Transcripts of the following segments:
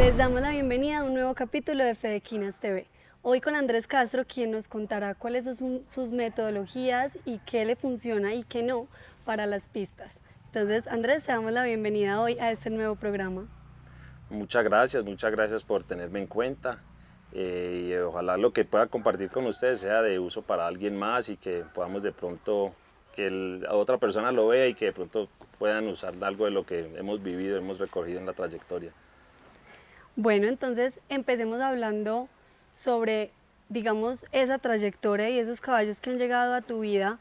Les damos la bienvenida a un nuevo capítulo de Fedequinas TV. Hoy con Andrés Castro, quien nos contará cuáles son sus metodologías y qué le funciona y qué no para las pistas. Entonces, Andrés, te damos la bienvenida hoy a este nuevo programa. Muchas gracias por tenerme en cuenta y ojalá lo que pueda compartir con ustedes sea de uso para alguien más y que podamos de pronto, a otra persona lo vea y que de pronto puedan usar algo de lo que hemos vivido, hemos recorrido en la trayectoria. Bueno, entonces empecemos hablando sobre, digamos, esa trayectoria y esos caballos que han llegado a tu vida.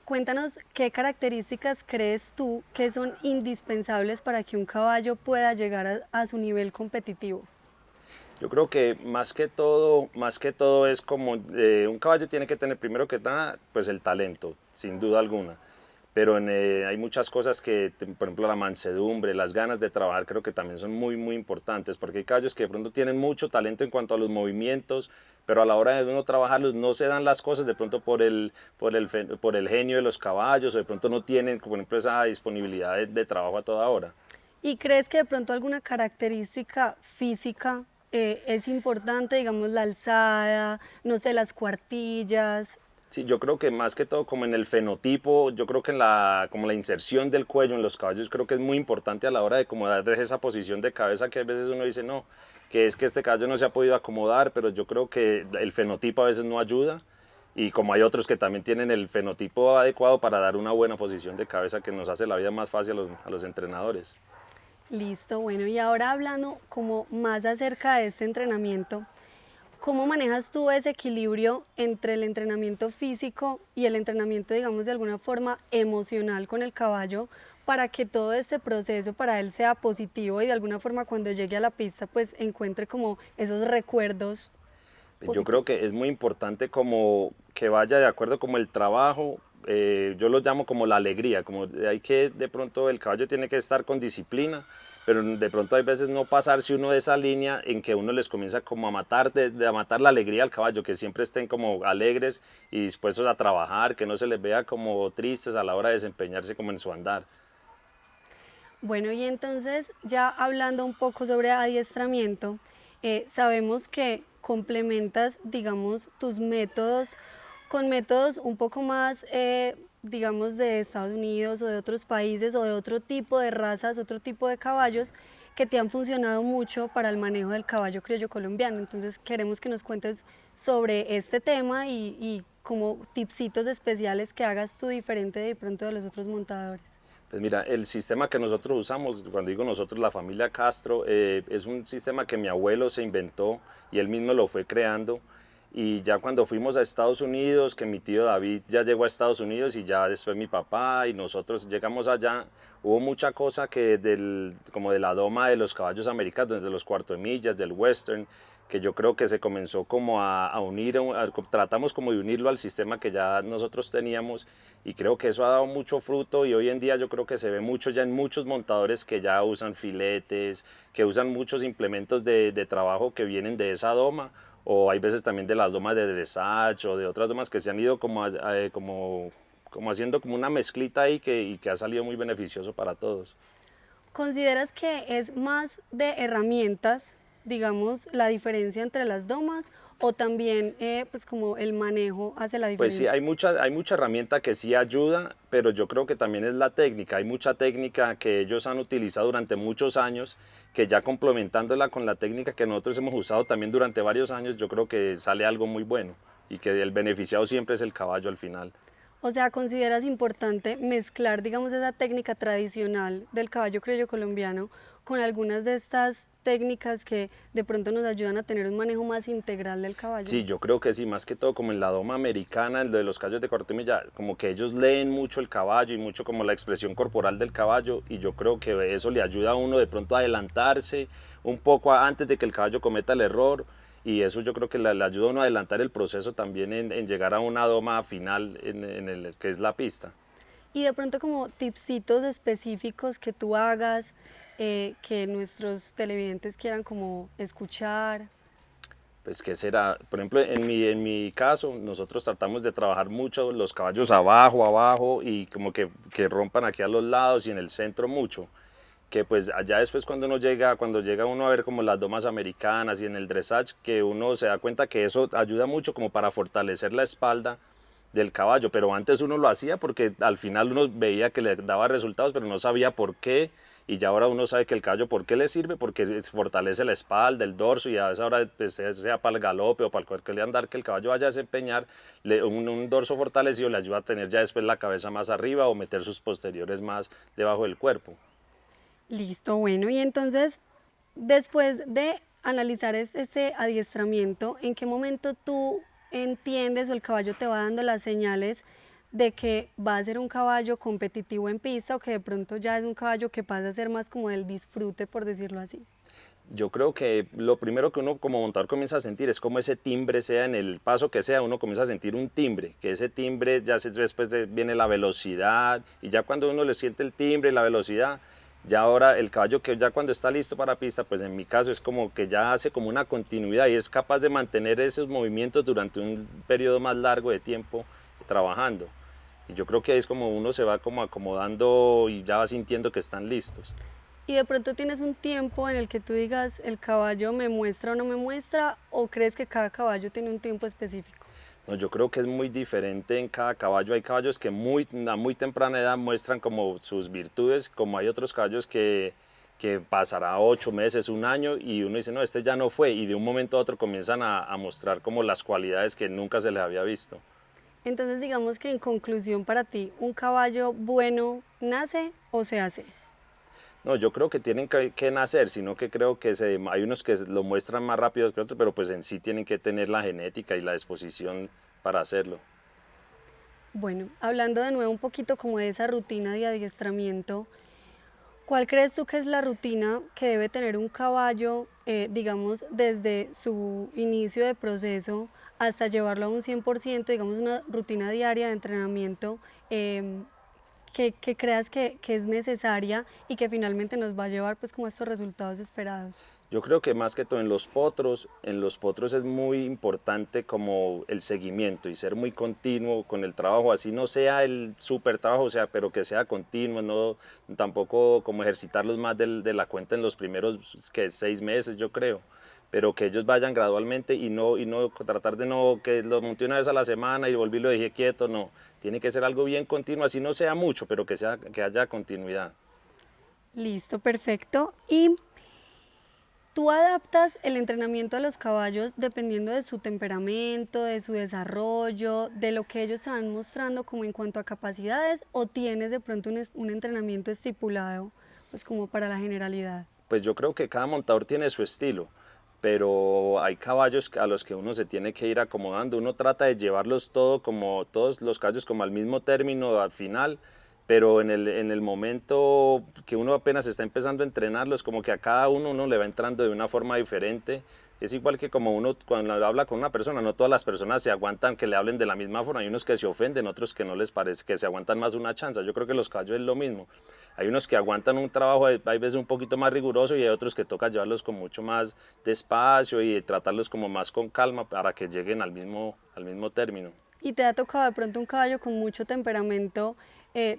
Cuéntanos qué características crees tú que son indispensables para que un caballo pueda llegar a su nivel competitivo. Yo creo que más que todo es como un caballo tiene que tener primero que nada pues el talento, sin duda alguna. Pero hay muchas cosas por ejemplo, la mansedumbre, las ganas de trabajar, creo que también son muy importantes, porque hay caballos que de pronto tienen mucho talento en cuanto a los movimientos, pero a la hora de uno trabajarlos no se dan las cosas de pronto por el genio de los caballos, o de pronto no tienen, por ejemplo, esa disponibilidad de trabajo a toda hora. ¿Y crees que de pronto alguna característica física es importante, digamos la alzada, no sé, las cuartillas? Sí, yo creo que más que todo como en el fenotipo, yo creo que como la inserción del cuello en los caballos creo que es muy importante a la hora de como darles esa posición de cabeza que a veces uno dice no, que es que este caballo no se ha podido acomodar, pero yo creo que el fenotipo a veces no ayuda y como hay otros que también tienen el fenotipo adecuado para dar una buena posición de cabeza que nos hace la vida más fácil a los entrenadores. Listo, bueno, y ahora hablando como más acerca de este entrenamiento, ¿cómo manejas tú ese equilibrio entre el entrenamiento físico y el entrenamiento, digamos, de alguna forma emocional con el caballo para que todo este proceso para él sea positivo y de alguna forma cuando llegue a la pista pues encuentre como esos recuerdos Yo creo positivos? que es muy importante como que vaya de acuerdo como el trabajo, yo lo llamo como la alegría, como hay que de pronto el caballo tiene que estar con disciplina, pero de pronto hay veces no pasarse uno de esa línea en que uno les comienza como a matar, a matar la alegría al caballo, que siempre estén como alegres y dispuestos a trabajar, que no se les vea como tristes a la hora de desempeñarse como en su andar. Bueno, y entonces ya hablando un poco sobre adiestramiento, sabemos que complementas, digamos, tus métodos con métodos un poco más, digamos, de Estados Unidos o de otros países o de otro tipo de razas, otro tipo de caballos que te han funcionado mucho para el manejo del caballo criollo colombiano. Entonces queremos que nos cuentes sobre este tema y como tipsitos especiales que hagas tú diferente de pronto de los otros montadores. Pues mira, el sistema que nosotros usamos, cuando digo nosotros, la familia Castro, es un sistema que mi abuelo se inventó y él mismo lo fue creando. Y ya cuando fuimos a Estados Unidos, que mi tío David ya llegó a Estados Unidos y ya después mi papá y nosotros llegamos allá, hubo mucha cosa como de la doma de los caballos americanos, de los cuarto de millas, del western, que yo creo que se comenzó como a unir, tratamos como de unirlo al sistema que ya nosotros teníamos y creo que eso ha dado mucho fruto y hoy en día yo creo que se ve mucho ya en muchos montadores que ya usan filetes, que usan muchos implementos de trabajo que vienen de esa doma o hay veces también de las domas de dressage o de otras domas que se han ido como haciendo como una mezclita ahí y que ha salido muy beneficioso para todos. ¿Consideras que es más de herramientas, digamos, la diferencia entre las domas o también pues como el manejo hace la Pues sí, diferencia? hay mucha herramienta que sí ayuda, pero yo creo que también es la técnica. Hay mucha técnica que ellos han utilizado durante muchos años, que ya complementándola con la técnica que nosotros hemos usado también durante varios años, yo creo que sale algo muy bueno y que el beneficiado siempre es el caballo al final. O sea, ¿consideras importante mezclar, digamos, esa técnica tradicional del caballo criollo colombiano con algunas de estas técnicas que de pronto nos ayudan a tener un manejo más integral del caballo? Sí, yo creo que sí, más que todo como en la doma americana, el de los caballos de cortemilla, como que ellos leen mucho el caballo y mucho como la expresión corporal del caballo y yo creo que eso le ayuda a uno de pronto a adelantarse un poco antes de que el caballo cometa el error y eso yo creo que le ayuda a uno a adelantar el proceso también en llegar a una doma final en el que es la pista. Y de pronto como tipsitos específicos que tú hagas, que nuestros televidentes quieran como escuchar. Pues, ¿qué será? Por ejemplo, en mi caso, nosotros tratamos de trabajar mucho los caballos abajo y como que rompan aquí a los lados y en el centro mucho. que pues allá después cuando llega uno a ver como las domas americanas y en el dressage, que uno se da cuenta que eso ayuda mucho como para fortalecer la espalda del caballo, pero antes uno lo hacía porque al final uno veía que le daba resultados, pero no sabía por qué, y ya ahora uno sabe que el caballo por qué le sirve, porque fortalece la espalda, el dorso, y a veces ahora pues, sea para el galope o para cualquier andar que el caballo vaya a desempeñar, un dorso fortalecido le ayuda a tener ya después la cabeza más arriba o meter sus posteriores más debajo del cuerpo. Listo, bueno, y entonces, después de analizar ese adiestramiento, ¿en qué momento tú entiendes o el caballo te va dando las señales de que va a ser un caballo competitivo en pista o que de pronto ya es un caballo que pasa a ser más como del disfrute, por decirlo así? Yo creo que lo primero que uno como montador comienza a sentir es como ese timbre, sea en el paso que sea, uno comienza a sentir un timbre, que ese timbre después viene la velocidad, y ya cuando uno le siente el timbre y la velocidad, ya ahora el caballo que ya cuando está listo para pista, pues en mi caso es como que ya hace como una continuidad y es capaz de mantener esos movimientos durante un periodo más largo de tiempo trabajando. Y yo creo que ahí es como uno se va como acomodando y ya va sintiendo que están listos. Y de pronto tienes un tiempo en el que tú digas, el caballo me muestra o no me muestra, o crees que cada caballo tiene un tiempo específico. No, yo creo que es muy diferente en cada caballo. Hay caballos que a muy temprana edad muestran como sus virtudes, como hay otros caballos que pasará 8 meses, un año, y uno dice, no, este ya no fue, y de un momento a otro comienzan a mostrar como las cualidades que nunca se les había visto. Entonces digamos que en conclusión para ti, ¿un caballo bueno nace o se hace? No, yo creo que tienen que nacer, sino que creo que hay unos que lo muestran más rápido que otros, pero pues en sí tienen que tener la genética y la disposición para hacerlo. Bueno, hablando de nuevo un poquito como de esa rutina de adiestramiento, ¿cuál crees tú que es la rutina que debe tener un caballo, digamos, desde su inicio de proceso hasta llevarlo a un 100%, digamos, una rutina diaria de entrenamiento que creas que es necesaria y que finalmente nos va a llevar pues como a estos resultados esperados? Yo creo que más que todo en los potros es muy importante como el seguimiento y ser muy continuo con el trabajo, así no sea el súper trabajo, o sea, pero que sea continuo, no tampoco como ejercitarlos más de la cuenta en los primeros 6 meses, yo creo, pero que ellos vayan gradualmente y no tratar de no que lo monte una vez a la semana y volví y lo dejé quieto, no, tiene que ser algo bien continuo, así no sea mucho, pero que haya continuidad. Listo, perfecto. Y tú adaptas el entrenamiento a los caballos dependiendo de su temperamento, de su desarrollo, de lo que ellos se van mostrando como en cuanto a capacidades, o tienes de pronto un entrenamiento estipulado, pues como para la generalidad. Pues yo creo que cada montador tiene su estilo, pero hay caballos a los que uno se tiene que ir acomodando. Uno trata de llevarlos todos los caballos como al mismo término al final, pero en el momento que uno apenas está empezando a entrenarlos, como que a cada uno le va entrando de una forma diferente. Es igual que como uno cuando habla con una persona, no todas las personas se aguantan que le hablen de la misma forma. Hay unos que se ofenden, otros que no les parece, que se aguantan más una chanza. Yo creo que los caballos es lo mismo. Hay unos que aguantan un trabajo, hay veces un poquito más riguroso, y hay otros que toca llevarlos con mucho más despacio y tratarlos como más con calma para que lleguen al mismo término. ¿Y te ha tocado de pronto un caballo con mucho temperamento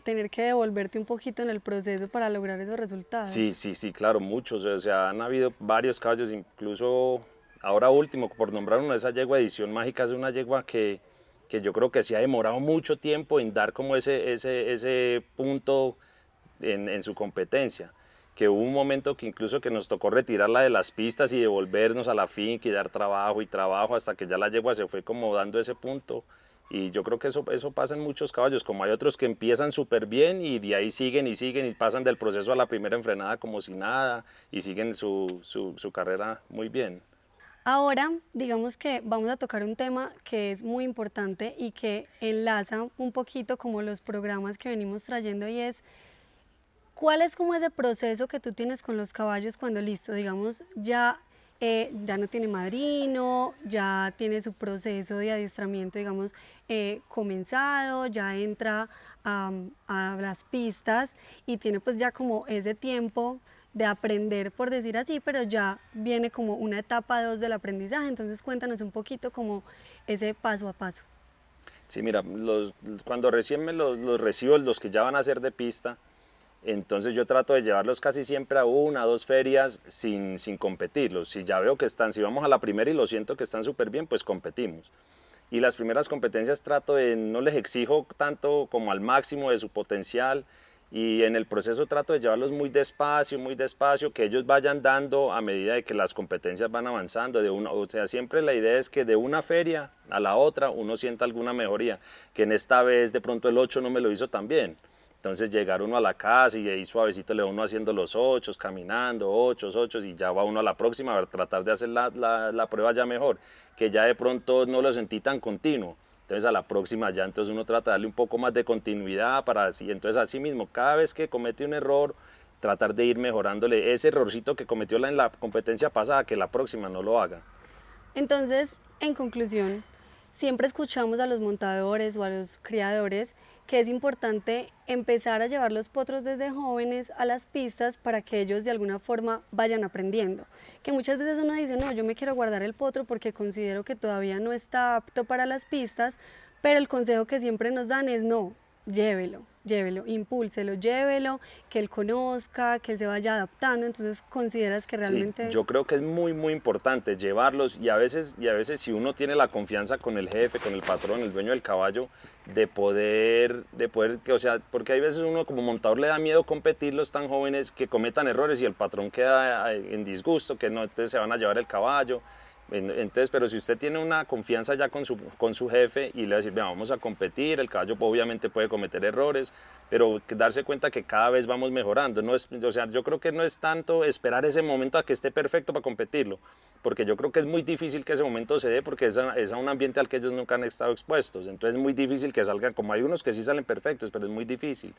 tener que devolverte un poquito en el proceso para lograr esos Sí, resultados? sí, sí, claro, muchos. O sea, han habido varios caballos, incluso ahora último, por nombrar uno, esa yegua Edición Mágica es una yegua que yo creo que se ha demorado mucho tiempo en dar como ese punto en su competencia, que hubo un momento que incluso que nos tocó retirarla de las pistas y devolvernos a la finca y dar trabajo y trabajo hasta que ya la yegua se fue como dando ese punto. Y yo creo que eso pasa en muchos caballos, como hay otros que empiezan súper bien y de ahí siguen y siguen y pasan del proceso a la primera enfrenada como si nada y siguen su carrera muy bien. Ahora, digamos que vamos a tocar un tema que es muy importante y que enlaza un poquito como los programas que venimos trayendo, y es ¿cuál es como ese proceso que tú tienes con los caballos cuando listo, digamos, ya no tiene madrino, ya tiene su proceso de adiestramiento, digamos, comenzado, ya entra a las pistas y tiene pues ya como ese tiempo de aprender, por decir así, pero ya viene como una etapa 2 del aprendizaje? Entonces cuéntanos un poquito como ese paso a paso. Sí, mira, cuando recién los recibo, los que ya van a ser de pista, Entonces yo trato de llevarlos casi siempre a una, dos ferias sin competirlos. Si ya veo que están, si vamos a la primera y lo siento que están súper bien, pues competimos. Y las primeras competencias trato de, no les exijo tanto como al máximo de su potencial, y en el proceso trato de llevarlos muy despacio, que ellos vayan dando a medida de que las competencias van avanzando. O sea, siempre la idea es que de una feria a la otra uno sienta alguna mejoría, que en esta vez de pronto el 8 no me lo hizo tan bien. Entonces llegar uno a la casa y ahí suavecito le va uno haciendo los 8, caminando, 8, y ya va uno a la próxima a ver, tratar de hacer la prueba ya mejor, que ya de pronto no lo sentí tan continuo. Entonces a la próxima ya entonces uno trata de darle un poco más de continuidad para así, entonces así mismo, cada vez que comete un error, tratar de ir mejorándole ese errorcito que cometió en la competencia pasada, que la próxima no lo haga. Entonces, en conclusión, siempre escuchamos a los montadores o a los criadores que es importante empezar a llevar los potros desde jóvenes a las pistas para que ellos de alguna forma vayan aprendiendo. Que muchas veces uno dice, no, yo me quiero guardar el potro porque considero que todavía no está apto para las pistas, pero el consejo que siempre nos dan es no, llévelo, impúlselo, llévelo, que él conozca, que él se vaya adaptando. Entonces consideras que realmente... Sí, yo creo que es muy importante llevarlos, y a veces si uno tiene la confianza con el jefe, con el patrón, el dueño del caballo, de poder, o sea, porque hay veces uno como montador le da miedo competirlos tan jóvenes que cometan errores y el patrón queda en disgusto, que no, entonces se van a llevar el caballo. Entonces, pero si usted tiene una confianza ya con su jefe y le va a decir, "Vea, vamos a competir, el caballo obviamente puede cometer errores, pero darse cuenta que cada vez vamos mejorando. No es, o sea, yo creo que no es tanto esperar ese momento a que esté perfecto para competirlo, porque yo creo que es muy difícil que ese momento se dé porque es a un ambiente al que ellos nunca han estado expuestos. Entonces es muy difícil que salgan, como hay unos que sí salen perfectos, pero es muy difícil.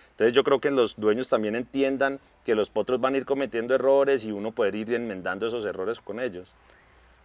Entonces yo creo que los dueños también entiendan que los potros van a ir cometiendo errores y uno poder ir enmendando esos errores con ellos.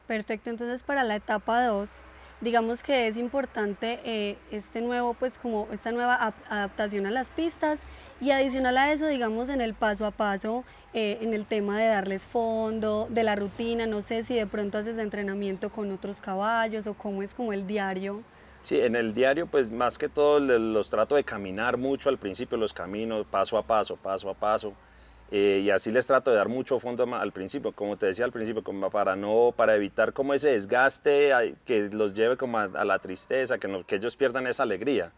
Perfecto, entonces para la etapa 2, digamos que es importante este nuevo, pues como esta nueva adaptación a las pistas, y adicional a eso, digamos en el paso a paso, en el tema de darles fondo, de la rutina, no sé si de pronto haces entrenamiento con otros caballos o cómo es como el diario. Sí, en el diario pues más que todo los trato de caminar mucho al principio, los caminos paso a paso, paso a paso. Y así les trato de dar mucho fondo al principio, como te decía al principio, como para evitar como ese desgaste que los lleve como a la tristeza, que ellos pierdan esa alegría.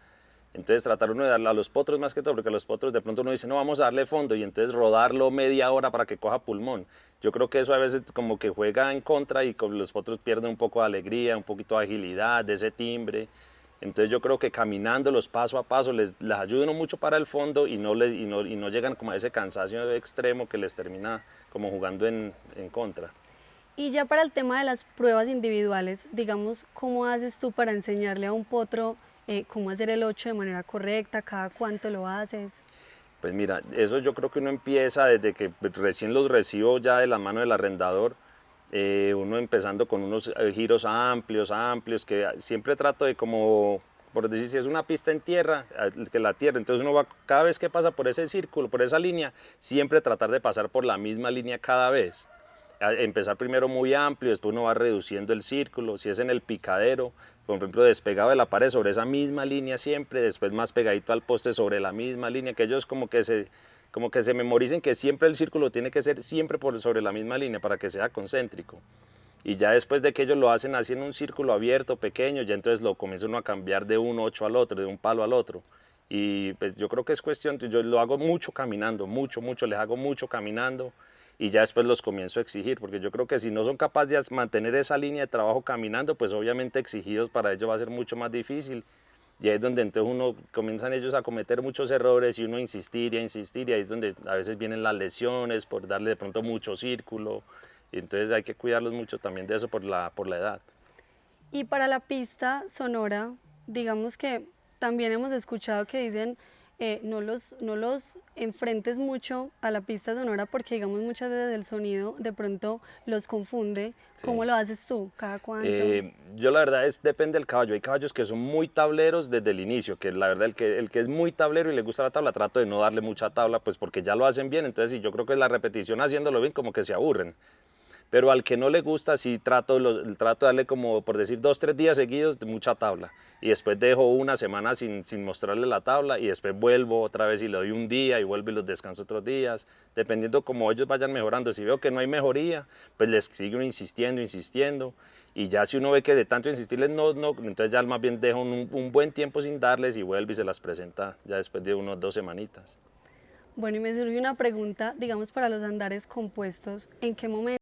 Entonces tratar uno de darle a los potros más que todo, porque a los potros de pronto uno dice, no, vamos a darle fondo, y entonces rodarlo media hora para que coja pulmón. Yo creo que eso a veces como que juega en contra y los potros pierden un poco de alegría, un poquito de agilidad, de ese timbre. Entonces yo creo que caminándolos paso a paso les ayuda mucho para el fondo, y no llegan como a ese cansancio extremo que les termina como jugando en contra. Y ya para el tema de las pruebas individuales, digamos, ¿cómo haces tú para enseñarle a un potro cómo hacer el 8 de manera correcta? ¿Cada cuánto lo haces? Pues mira, eso yo creo que uno empieza desde que recién los recibo ya de la mano del arrendador, uno empezando con unos giros amplios, que siempre trato de como, por decir, si es una pista en tierra, que la tierra, entonces uno va, cada vez que pasa por ese círculo, por esa línea, siempre tratar de pasar por la misma línea cada vez. Empezar primero muy amplio, después uno va reduciendo el círculo, si es en el picadero, por ejemplo, despegado de la pared sobre esa misma línea siempre, después más pegadito al poste sobre la misma línea, que ellos como que se memoricen que siempre el círculo tiene que ser siempre sobre la misma línea para que sea concéntrico. Y ya después de que ellos lo hacen así en un círculo abierto, pequeño, ya entonces lo comienza uno a cambiar de un 8 al otro, de un palo al otro. Y pues yo creo que es cuestión, yo lo hago mucho caminando, mucho, les hago mucho caminando, y ya después los comienzo a exigir, porque yo creo que si no son capaces de mantener esa línea de trabajo caminando, pues obviamente exigidos para ellos va a ser mucho más difícil. Y ahí es donde entonces comienzan ellos a cometer muchos errores, y uno insistir y insistir, y ahí es donde a veces vienen las lesiones por darle de pronto mucho círculo. Y entonces hay que cuidarlos mucho también de eso por la edad. Y para la pista sonora, digamos que también hemos escuchado que dicen no los enfrentes mucho a la pista sonora porque digamos muchas veces el sonido de pronto los confunde. Sí. ¿Cómo lo haces tú? ¿Cada cuánto? Yo la verdad depende del caballo. Hay caballos que son muy tableros desde el inicio, que la verdad el que es muy tablero y le gusta la tabla, trato de no darle mucha tabla, pues porque ya lo hacen bien, entonces sí, yo creo que la repetición haciéndolo bien como que se aburren. pero al que no le gusta sí trato de darle como por decir 2, 3 días seguidos de mucha tabla y después dejo una semana sin mostrarle la tabla y después vuelvo otra vez y le doy un día y vuelvo y los descanso otros días, dependiendo como ellos vayan mejorando. Si veo que no hay mejoría, pues les sigo insistiendo, insistiendo, y ya si uno ve que de tanto insistirles no, entonces ya más bien dejo un buen tiempo sin darles y vuelve y se las presenta ya después de unos 2 semanitas. Bueno, y me surgió una pregunta, digamos, para los andares compuestos, ¿en qué momento